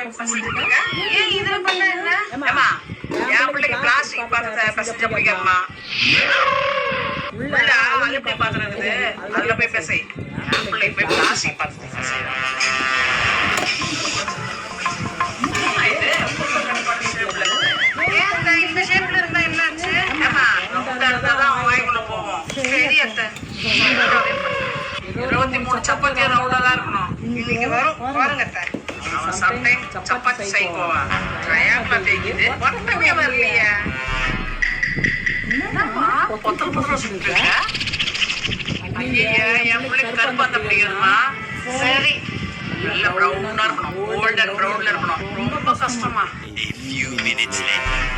ஏன் இதுல பண்ண என்ன ஏமா என் பிள்ளைக்கு பிளாஸ்டிக் பாத்திரத்தை பசஞ்ச பிடிக்காதுமா உள்ள அழுப்பி பாத்திரம் இருக்குது அதுல போய் பேசை என் பிள்ளைக்கு போய் பிளாஸ்டிக் பாத்திரத்தை பேச இந்த ஷேப்ல இருந்தா என்னாச்சு ஏமா இருந்தாதான் வாய்க்குள்ள போவோம் சரி அத்தை 23 சப்பாத்தி ரவுண்டாதான் இருக்கணும் இன்னைக்கு வரும் பாருங்க அத்தை அவன் சம்டைம் சப்பாத்தி சைக்கோவா ட்ரையாங்கிளா தேய்க்குது ஒட்டமே வரலையா என்னப்பா பொத்தல் பொத்தல் சுட்டுருக்க ஐயா என் பிள்ளைக்கு கருப்பாந்த பிடிக்கணுமா சரி நல்ல ப்ரௌனா இருக்கணும் கோல்டன் ப்ரௌன்ல இருக்கணும் ரொம்ப கஷ்டமா A few minutes later